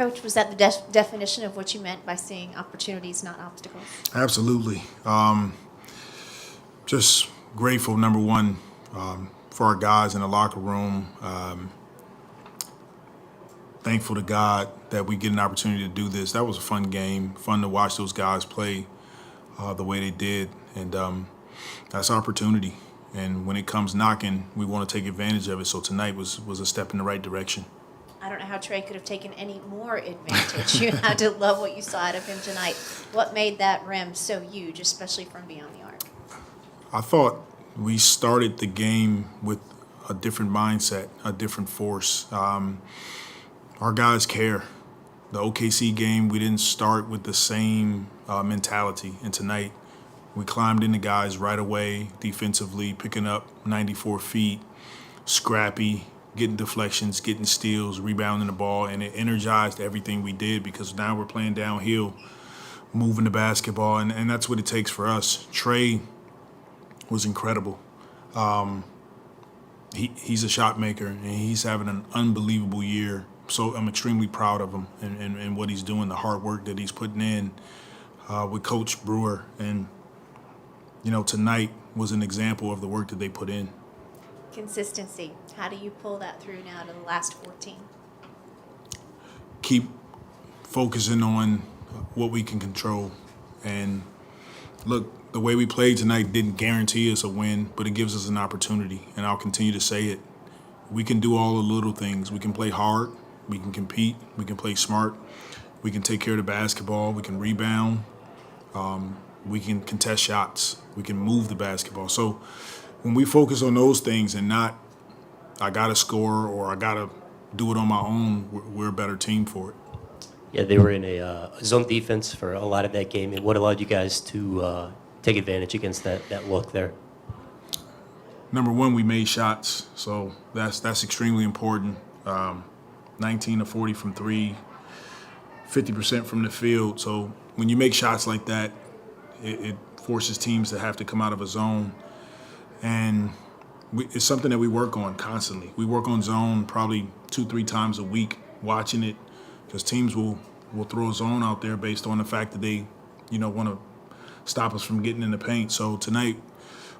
Coach, was that the definition of what you meant by seeing opportunities, not obstacles? Absolutely. Just grateful, number one, for our guys in the locker room. Thankful to God that we get an opportunity to do this. That was a fun game, fun to watch those guys play the way they did. And that's opportunity. And when it comes knocking, we want to take advantage of it. So tonight was a step in the right direction. I don't know how Trey could have taken any more advantage. You had to love what you saw out of him tonight. What made that rim so huge, especially from beyond the arc? I thought we started the game with a different mindset, a different force. Our guys care. The OKC game, we didn't start with the same mentality. And tonight, we climbed into guys right away, defensively, picking up 94 feet, scrappy, getting deflections, getting steals, rebounding the ball, and it energized everything we did because now we're playing downhill, moving the basketball, and that's what it takes for us. Trey was incredible. He's a shot maker, and he's having an unbelievable year. So I'm extremely proud of him and what he's doing, the hard work that he's putting in with Coach Brewer. And, tonight was an example of the work that they put in. Consistency. How do you pull that through now to the last 14? Keep focusing on what we can control. And look, the way we played tonight didn't guarantee us a win, but it gives us an opportunity. And I'll continue to say it. We can do all the little things. We can play hard. We can compete. We can play smart. We can take care of the basketball. We can rebound. We can contest shots. We can move the basketball. So when we focus on those things and not, I got to score or I got to do it on my own, we're a better team for it. Yeah, they were in a zone defense for a lot of that game. And what allowed you guys to take advantage against that look there? Number one, we made shots. So that's extremely important. 19 of 40 from three, 50% from the field. So when you make shots like that, it forces teams to have to come out of a zone. And it's something that we work on constantly. We work on zone probably 2-3 times a week, watching it, because teams will throw a zone out there based on the fact that they, want to stop us from getting in the paint. So tonight,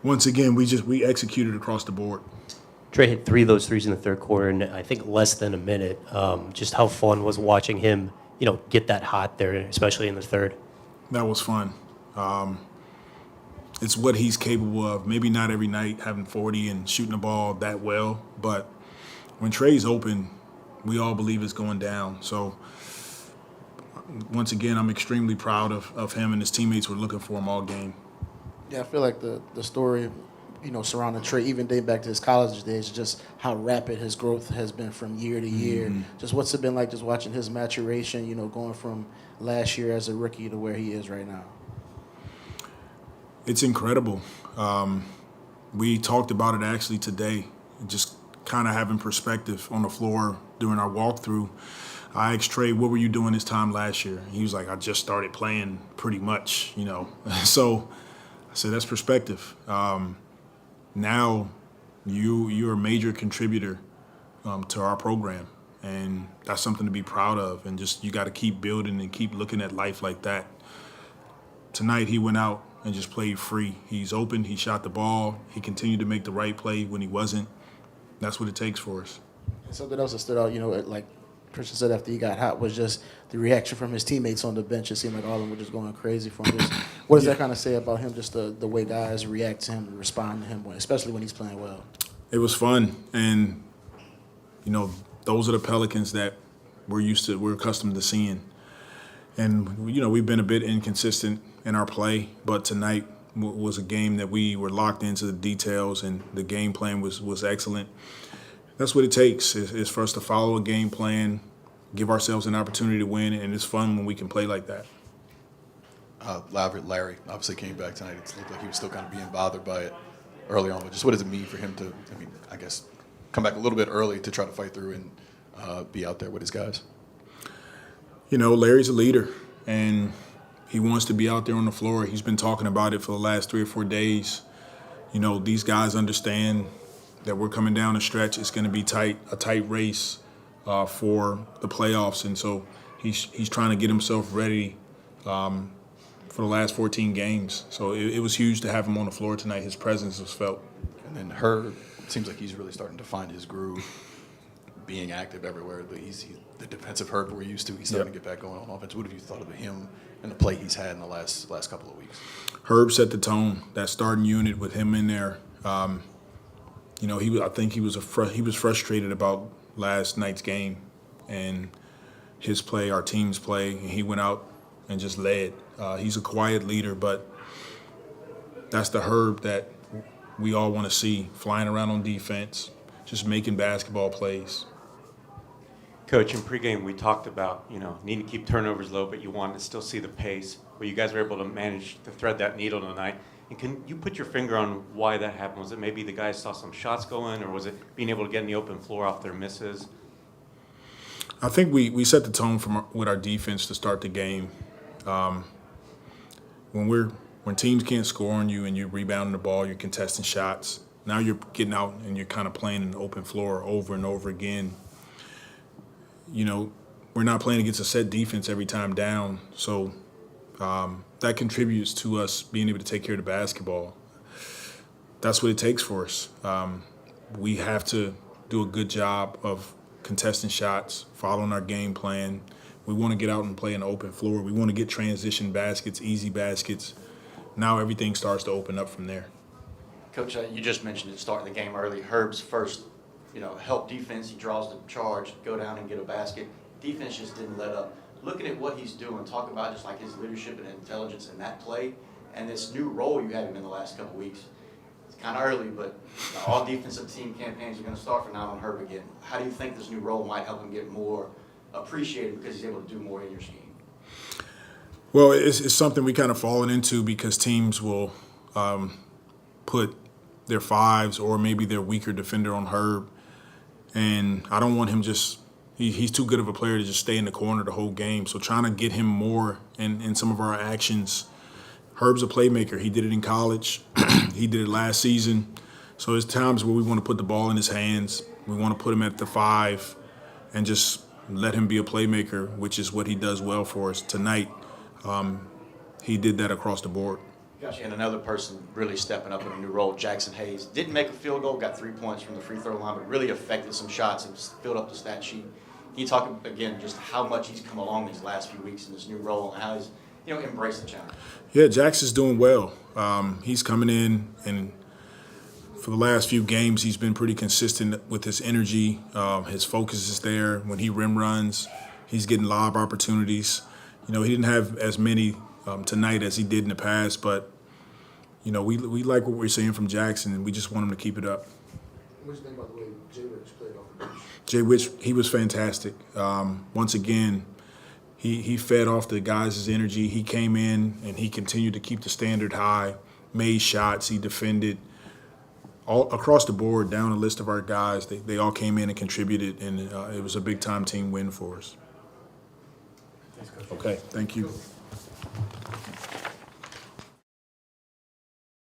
once again, we executed across the board. Trey hit 3 of those threes in the third quarter in, I think, less than a minute. Just how fun was watching him, get that hot there, especially in the third? That was fun. It's what he's capable of. Maybe not every night having 40 and shooting the ball that well, but when Trey's open, we all believe it's going down. So once again, I'm extremely proud of him, and his teammates were looking for him all game. Yeah, I feel like the story, surrounding Trey, even dating back to his college days, just how rapid his growth has been from year to year. Mm-hmm. Just what's it been like just watching his maturation, going from last year as a rookie to where he is right now? It's incredible. We talked about it actually today, just kind of having perspective on the floor during our walkthrough. I asked Trey, what were you doing this time last year? He was like, I just started playing pretty much, So I said, that's perspective. Now you're a major contributor to our program, and that's something to be proud of. And just you got to keep building and keep looking at life like that. Tonight he went out and just played free. He's open. He shot the ball. He continued to make the right play when he wasn't. That's what it takes for us. Something else that stood out, like Christian said after he got hot, was just the reaction from his teammates on the bench. It seemed like all of them were just going crazy for him. What does that kind of say about him, just the way guys react to him and respond to him, especially when he's playing well? It was fun. And, those are the Pelicans that we're accustomed to seeing. And, we've been a bit inconsistent in our play, but tonight was a game that we were locked into the details, and the game plan was excellent. That's what it takes, is for us to follow a game plan, give ourselves an opportunity to win, and it's fun when we can play like that. Larry obviously came back tonight. It looked like he was still kind of being bothered by it early on, but just what does it mean for him to, I guess, come back a little bit early to try to fight through and be out there with his guys? Larry's a leader, and he wants to be out there on the floor. He's been talking about it for the last 3 or 4 days. These guys understand that we're coming down a stretch. It's going to be a tight race for the playoffs. And so he's trying to get himself ready for the last 14 games. So it was huge to have him on the floor tonight. His presence was felt. And then Herb, it seems like he's really starting to find his groove, being active everywhere. He's the defensive Herb we're used to. He's starting to get back going on offense. What have you thought of him and the play he's had in the last couple of weeks? Herb set the tone. That starting unit with him in there. I think he was frustrated about last night's game and his play, our team's play, and he went out and just led. He's a quiet leader, but that's the Herb that we all want to see, flying around on defense, just making basketball plays. Coach, in pregame we talked about, needing to keep turnovers low, but you wanted to still see the pace. Well, you guys were able to manage to thread that needle tonight. And can you put your finger on why that happened? Was it maybe the guys saw some shots going, or was it being able to get in the open floor off their misses? I think we set the tone with our defense to start the game. When teams can't score on you and you're rebounding the ball, you're contesting shots. Now you're getting out and you're kind of playing in the open floor over and over again. We're not playing against a set defense every time down, so that contributes to us being able to take care of the basketball. That's what it takes for us. We have to do a good job of contesting shots, following our game plan. We want to get out and play in the open floor. We want to get transition baskets, easy baskets. Now everything starts to open up from there. Coach, you just mentioned it starting the game early. Herb's first, help defense. He draws the charge, go down and get a basket. Defense just didn't let up. Looking at what he's doing, talk about just like his leadership and intelligence in that play, and this new role you had him in the last couple weeks. It's kind of early, but all defensive team campaigns are going to start from now on Herb again. How do you think this new role might help him get more appreciated because he's able to do more in your scheme? Well, it's something we kind of fallen into because teams will put their fives or maybe their weaker defender on Herb. And I don't want him he's too good of a player to just stay in the corner the whole game. So trying to get him more in some of our actions. Herb's a playmaker. He did it in college. He did it last season. So there's times where we want to put the ball in his hands. We want to put him at the five and just let him be a playmaker, which is what he does well for us. Tonight, he did that across the board. Gotcha. And another person really stepping up in a new role, Jaxson Hayes. Didn't make a field goal, got 3 points from the free throw line, but really affected some shots and filled up the stat sheet. Can you talk, again, just how much he's come along these last few weeks in this new role and how he's, embraced the challenge? Yeah, Jackson's doing well. He's coming in, and for the last few games, he's been pretty consistent with his energy. His focus is there. When he rim runs, he's getting lob opportunities. He didn't have as many tonight as he did in the past, but, we like what we're seeing from Jaxson, and we just want him to keep it up. What do you think about the way Jay Rich played off the bench? Jay Rich, he was fantastic. Once again, he fed off the guys' energy. He came in, and he continued to keep the standard high, made shots, he defended. All across the board, down the list of our guys, they all came in and contributed, and it was a big-time team win for us. Okay, thank you.